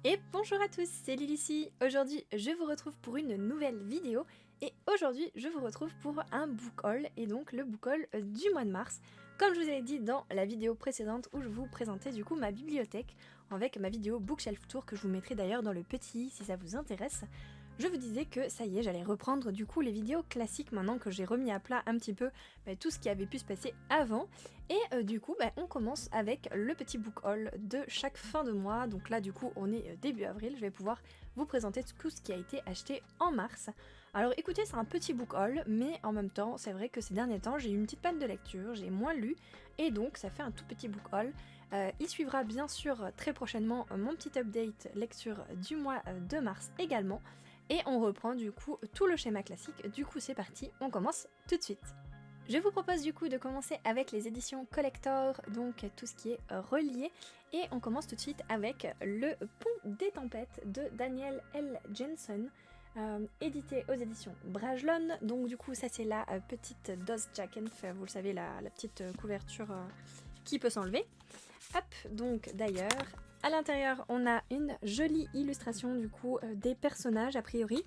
Et bonjour à tous, c'est Lily ici. Aujourd'hui, je vous retrouve pour une nouvelle vidéo. Et aujourd'hui, je vous retrouve pour un book haul, et donc le book haul du mois de mars. Comme je vous l'ai dit dans la vidéo précédente où je vous présentais du coup ma bibliothèque, avec ma vidéo Bookshelf Tour que je vous mettrai d'ailleurs dans le petit i si ça vous intéresse. Je vous disais que ça y est, j'allais reprendre du coup les vidéos classiques maintenant que j'ai remis à plat un petit peu tout ce qui avait pu se passer avant. Et du coup, on commence avec le petit book haul de chaque fin de mois. Donc là, du coup, on est début avril. Je vais pouvoir vous présenter tout ce qui a été acheté en mars. Alors écoutez, c'est un petit book haul, mais en même temps, c'est vrai que ces derniers temps, j'ai eu une petite panne de lecture, j'ai moins lu, et donc ça fait un tout petit book haul. Il suivra bien sûr très prochainement mon petit update lecture du mois de mars également. Et on reprend du coup tout le schéma classique. Du coup, c'est parti, on commence tout de suite. Je vous propose du coup de commencer avec les éditions collector, donc tout ce qui est relié, et on commence tout de suite avec Le Pont des Tempêtes de Daniel L. Jensen, édité aux éditions Brajlon. Donc du coup ça c'est la petite Dust Jacket, vous le savez, la petite couverture qui peut s'enlever. Hop, donc d'ailleurs, à l'intérieur on a une jolie illustration du coup des personnages a priori.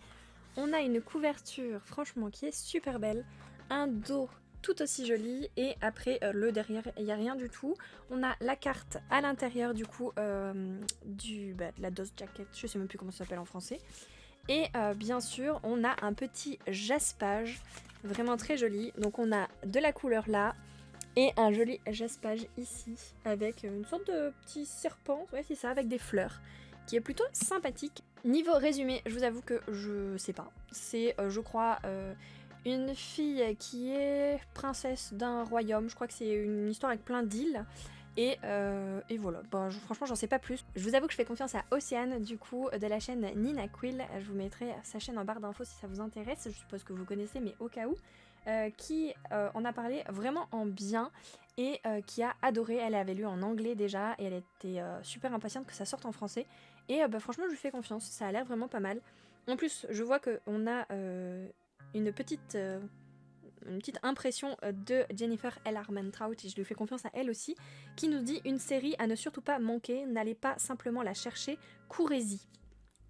On a une couverture franchement qui est super belle, un dos tout aussi joli, et après le derrière il n'y a rien du tout. On a la carte à l'intérieur du coup de la Dust Jacket, je sais même plus comment ça s'appelle en français. Et bien sûr on a un petit jaspage vraiment très joli, donc on a de la couleur là et un joli jaspage ici avec une sorte de petit serpent, ouais c'est ça, avec des fleurs, qui est plutôt sympathique. Niveau résumé, je vous avoue que je sais pas, c'est je crois une fille qui est princesse d'un royaume, je crois que c'est une histoire avec plein d'îles, et voilà, franchement j'en sais pas plus. Je vous avoue que je fais confiance à Océane du coup de la chaîne Nina Quill, je vous mettrai sa chaîne en barre d'infos si ça vous intéresse, je suppose que vous connaissez mais au cas où, qui en a parlé vraiment en bien, et qui a adoré. Elle avait lu en anglais déjà et elle était super impatiente que ça sorte en français, et franchement je lui fais confiance, ça a l'air vraiment pas mal. En plus je vois qu'on a une petite impression de Jennifer L. Armentrout, et je lui fais confiance à elle aussi, qui nous dit une série à ne surtout pas manquer, n'allez pas simplement la chercher, courez-y.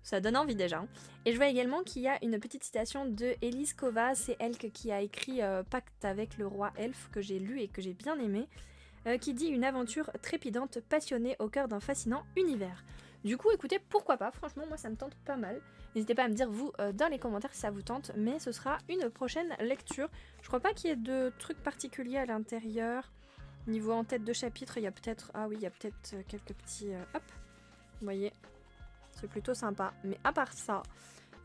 Ça donne envie déjà. Hein. Et je vois également qu'il y a une petite citation de Elise Kova, c'est elle qui a écrit Pacte avec le roi elfe, que j'ai lu et que j'ai bien aimé, qui dit une aventure trépidante, passionnée au cœur d'un fascinant univers. Du coup, écoutez, pourquoi pas, franchement, moi ça me tente pas mal. N'hésitez pas à me dire, vous, dans les commentaires si ça vous tente, mais ce sera une prochaine lecture. Je crois pas qu'il y ait de trucs particuliers à l'intérieur. Niveau en tête de chapitre, il y a peut-être... Ah oui, il y a peut-être quelques petits... hop, vous voyez, c'est plutôt sympa. Mais à part ça,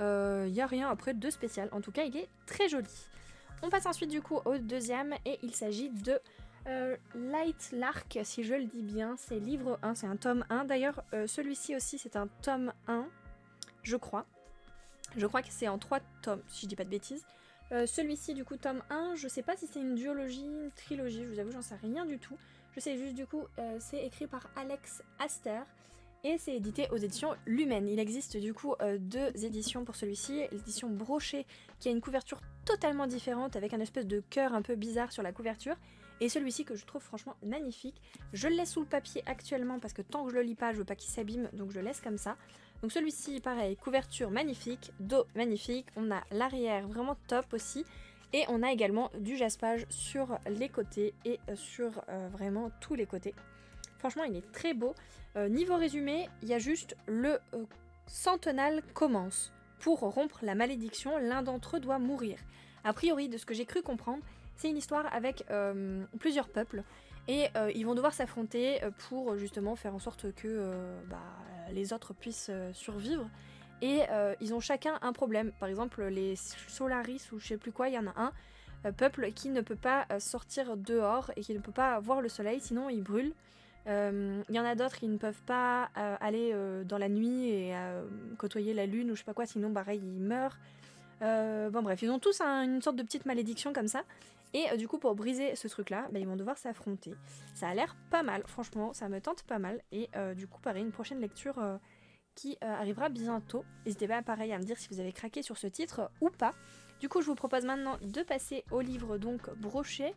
il n'y a rien après de spécial. En tout cas, il est très joli. On passe ensuite du coup au deuxième, et il s'agit de... Light Lark, si je le dis bien, c'est livre 1, c'est un tome 1. D'ailleurs, celui-ci aussi, c'est un tome 1, je crois. Je crois que c'est en 3 tomes, si je dis pas de bêtises. Celui-ci, du coup, tome 1, je sais pas si c'est une duologie, une trilogie, je vous avoue, j'en sais rien du tout. Je sais juste, du coup, c'est écrit par Alex Aster, et c'est édité aux éditions Lumen. Il existe du coup 2 éditions pour celui-ci. L'édition brochée, qui a une couverture totalement différente, avec un espèce de cœur un peu bizarre sur la couverture, et celui-ci que je trouve franchement magnifique. Je le laisse sous le papier actuellement parce que tant que je le lis pas, je veux pas qu'il s'abîme, donc je le laisse comme ça. Donc celui-ci, pareil, couverture magnifique, dos magnifique, on a l'arrière vraiment top aussi, et on a également du jaspage sur les côtés et sur vraiment tous les côtés. Franchement, il est très beau. Niveau résumé, il y a juste le centenal commence. Pour rompre la malédiction, l'un d'entre eux doit mourir. A priori, de ce que j'ai cru comprendre, c'est une histoire avec plusieurs peuples, et ils vont devoir s'affronter pour justement faire en sorte que les autres puissent survivre. Et ils ont chacun un problème. Par exemple, les Solaris ou je sais plus quoi, il y en a un peuple qui ne peut pas sortir dehors et qui ne peut pas voir le soleil, sinon il brûle. Il y en a d'autres qui ne peuvent pas aller dans la nuit et côtoyer la lune ou je sais pas quoi, sinon pareil ils meurent. Bon bref, ils ont tous une sorte de petite malédiction comme ça. Et du coup pour briser ce truc là, ils vont devoir s'affronter. Ça a l'air pas mal, franchement ça me tente pas mal. Et du coup pareil, une prochaine lecture qui arrivera bientôt. N'hésitez pas pareil à me dire si vous avez craqué sur ce titre ou pas. Du coup je vous propose maintenant de passer au livre donc broché.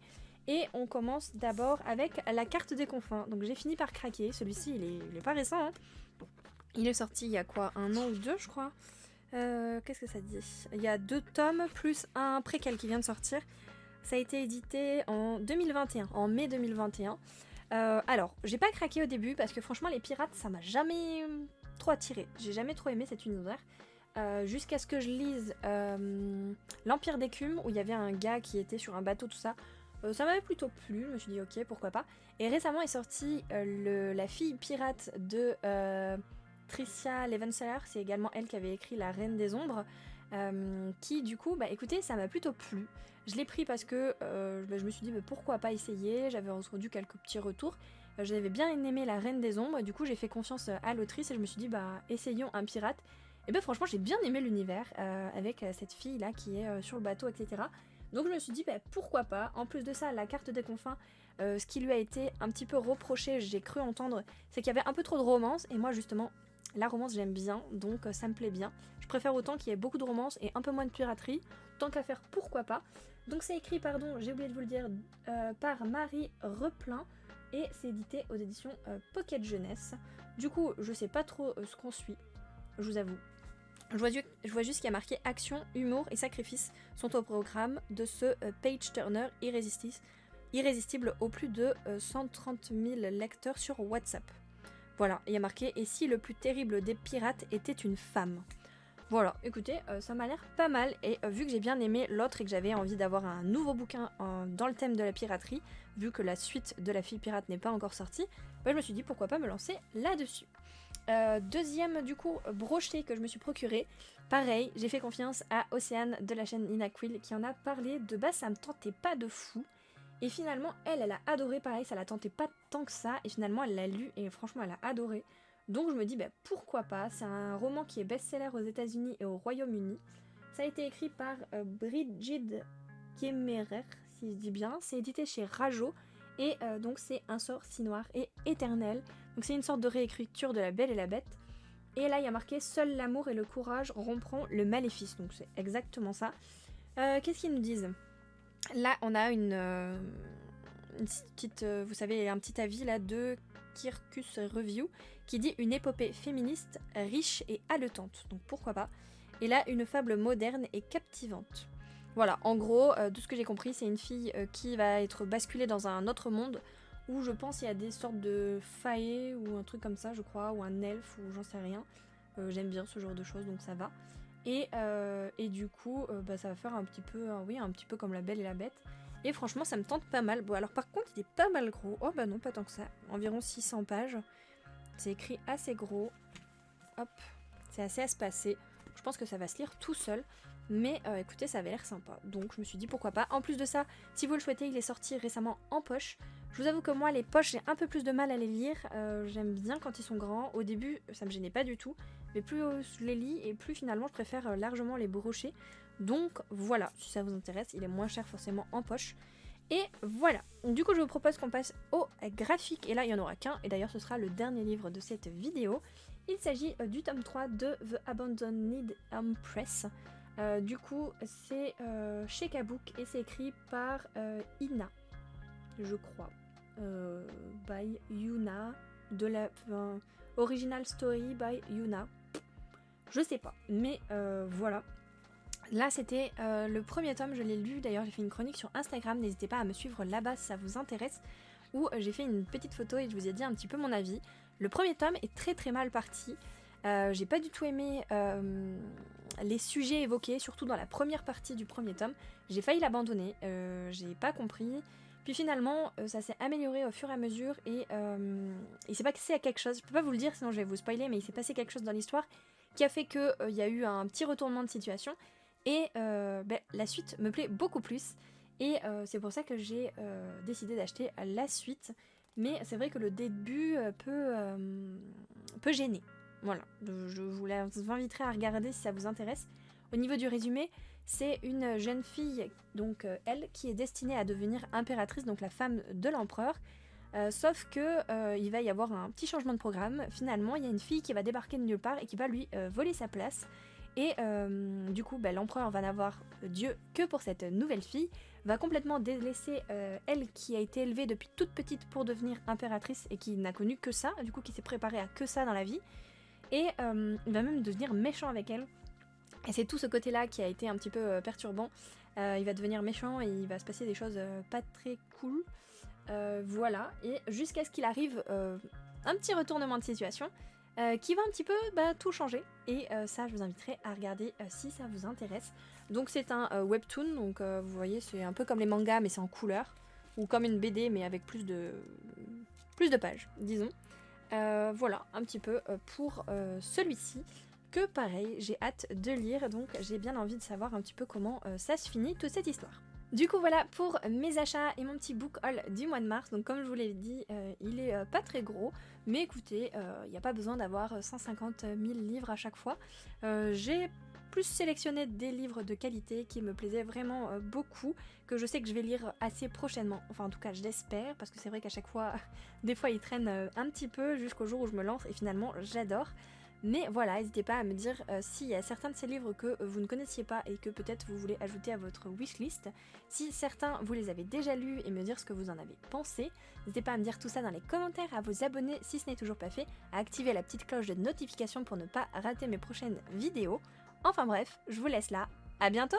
Et on commence d'abord avec la carte des confins. Donc j'ai fini par craquer, celui-ci il est pas récent hein. Il est sorti il y a quoi, 1 an ou 2 je crois. Qu'est-ce que ça dit? Il y a 2 tomes plus un préquel qui vient de sortir. Ça a été édité en 2021, en mai 2021. Alors, j'ai pas craqué au début parce que franchement les pirates ça m'a jamais trop attiré. J'ai jamais trop aimé cet univers. Jusqu'à ce que je lise l'Empire d'écume où il y avait un gars qui était sur un bateau, tout ça. Ça m'avait plutôt plu, je me suis dit ok pourquoi pas. Et récemment est sortie la fille pirate de Tricia Levenseller, c'est également elle qui avait écrit La Reine des Ombres, qui du coup, bah écoutez, ça m'a plutôt plu. Je l'ai pris parce que je me suis dit pourquoi pas essayer, j'avais entendu quelques petits retours. J'avais bien aimé La Reine des Ombres, du coup j'ai fait confiance à l'autrice et je me suis dit essayons un pirate. Et franchement j'ai bien aimé l'univers avec cette fille là qui est sur le bateau, etc. Donc je me suis dit pourquoi pas. En plus de ça, la carte des confins, ce qui lui a été un petit peu reproché, j'ai cru entendre, c'est qu'il y avait un peu trop de romance. Et moi justement, la romance j'aime bien, donc ça me plaît bien. Je préfère autant qu'il y ait beaucoup de romance et un peu moins de piraterie. Tant qu'à faire, pourquoi pas. Donc c'est écrit, pardon, j'ai oublié de vous le dire, par Marie Replin. Et c'est édité aux éditions Pocket Jeunesse. Du coup, je sais pas trop ce qu'on suit, je vous avoue. Je vois juste qu'il y a marqué action, humour et sacrifice sont au programme de ce page turner irrésistible aux plus de 130 000 lecteurs sur WhatsApp. Voilà, il y a marqué et si le plus terrible des pirates était une femme. Voilà, écoutez, ça m'a l'air pas mal et vu que j'ai bien aimé l'autre et que j'avais envie d'avoir un nouveau bouquin dans le thème de la piraterie, vu que la suite de La Fille Pirate n'est pas encore sortie, je me suis dit pourquoi pas me lancer là-dessus. Deuxième du coup brochet que je me suis procuré, pareil, j'ai fait confiance à Océane de la chaîne Nina Quill qui en a parlé. De base ça me tentait pas de fou et finalement elle a adoré, pareil ça la tentait pas tant que ça et finalement elle l'a lu et franchement elle a adoré. Donc je me dis pourquoi pas. C'est un roman qui est best-seller aux États-Unis et au Royaume-Uni. Ça a été écrit par Brigid Kemmerer, si je dis bien. C'est édité chez Rajo et donc c'est Un sort si noir et éternel. Donc c'est une sorte de réécriture de La Belle et la Bête. Et là il y a marqué seul l'amour et le courage rompront le maléfice. Donc c'est exactement ça. Qu'est-ce qu'ils nous disent? Là on a une petite, vous savez, un petit avis là de Kirkus Review qui dit une épopée féministe riche et haletante, donc pourquoi pas. Et là une fable moderne et captivante. Voilà, en gros, de ce que j'ai compris, c'est une fille qui va être basculée dans un autre monde où je pense il y a des sortes de faées ou un truc comme ça, je crois, ou un elfe ou j'en sais rien. J'aime bien ce genre de choses, donc ça va. Et du coup, ça va faire un petit peu comme La Belle et la Bête. Et franchement, ça me tente pas mal. Bon, alors par contre, il est pas mal gros. Oh bah non, pas tant que ça. Environ 600 pages. C'est écrit assez gros. Hop, c'est assez espacé. Je pense que ça va se lire tout seul. Mais écoutez, ça avait l'air sympa. Donc je me suis dit pourquoi pas. En plus de ça, si vous le souhaitez, il est sorti récemment en poche. Je vous avoue que moi, les poches, j'ai un peu plus de mal à les lire. J'aime bien quand ils sont grands. Au début, ça me gênait pas du tout. Mais plus je les lis et plus finalement, je préfère largement les brocher. Donc voilà, si ça vous intéresse, il est moins cher forcément en poche. Et voilà, du coup je vous propose qu'on passe au graphique. Et là il n'y en aura qu'un, et d'ailleurs ce sera le dernier livre de cette vidéo. Il s'agit du tome 3 de The Abandoned Empress. Du coup c'est chez Kabook et c'est écrit par Ina, je crois. By Yuna, de la Original Story by Yuna. Je sais pas, mais voilà. Là c'était le premier tome, je l'ai lu, d'ailleurs j'ai fait une chronique sur Instagram, n'hésitez pas à me suivre là-bas si ça vous intéresse, où j'ai fait une petite photo et je vous ai dit un petit peu mon avis. Le premier tome est très très mal parti, j'ai pas du tout aimé les sujets évoqués, surtout dans la première partie du premier tome, j'ai failli l'abandonner, j'ai pas compris, puis finalement ça s'est amélioré au fur et à mesure et il s'est passé quelque chose, je peux pas vous le dire sinon je vais vous spoiler, mais il s'est passé quelque chose dans l'histoire qui a fait qu'il y a eu un petit retournement de situation. Et la suite me plaît beaucoup plus. Et c'est pour ça que j'ai décidé d'acheter la suite. Mais c'est vrai que le début peut gêner. Voilà, je vous inviterai à regarder si ça vous intéresse. Au niveau du résumé, c'est une jeune fille, donc elle, qui est destinée à devenir impératrice, donc la femme de l'empereur. Sauf que il va y avoir un petit changement de programme. Finalement, il y a une fille qui va débarquer de nulle part et qui va lui voler sa place. Et du coup, l'empereur va n'avoir Dieu que pour cette nouvelle fille, va complètement délaisser elle qui a été élevée depuis toute petite pour devenir impératrice et qui n'a connu que ça, du coup qui s'est préparée à que ça dans la vie. et il va même devenir méchant avec elle. Et c'est tout ce côté-là qui a été un petit peu perturbant. Il va devenir méchant et il va se passer des choses pas très cool. Voilà, et jusqu'à ce qu'il arrive un petit retournement de situation qui va un petit peu tout changer. Et ça, je vous inviterai à regarder si ça vous intéresse. Donc c'est un webtoon, donc vous voyez, c'est un peu comme les mangas, mais c'est en couleur. Ou comme une BD, mais avec plus de pages, disons. Voilà, un petit peu pour celui-ci. Que pareil, j'ai hâte de lire, donc j'ai bien envie de savoir un petit peu comment ça se finit, toute cette histoire. Du coup voilà pour mes achats et mon petit book haul du mois de mars. Donc comme je vous l'ai dit, il est pas très gros, mais écoutez, il n'y a pas besoin d'avoir 150 000 livres à chaque fois. J'ai plus sélectionné des livres de qualité qui me plaisaient vraiment beaucoup, que je sais que je vais lire assez prochainement. Enfin en tout cas je l'espère, parce que c'est vrai qu'à chaque fois, des fois ils traînent un petit peu jusqu'au jour où je me lance et finalement j'adore. Mais voilà, n'hésitez pas à me dire s'il y a certains de ces livres que vous ne connaissiez pas et que peut-être vous voulez ajouter à votre wishlist. Si certains vous les avez déjà lus et me dire ce que vous en avez pensé. N'hésitez pas à me dire tout ça dans les commentaires, à vous abonner si ce n'est toujours pas fait, à activer la petite cloche de notification pour ne pas rater mes prochaines vidéos. Enfin bref, je vous laisse là, à bientôt!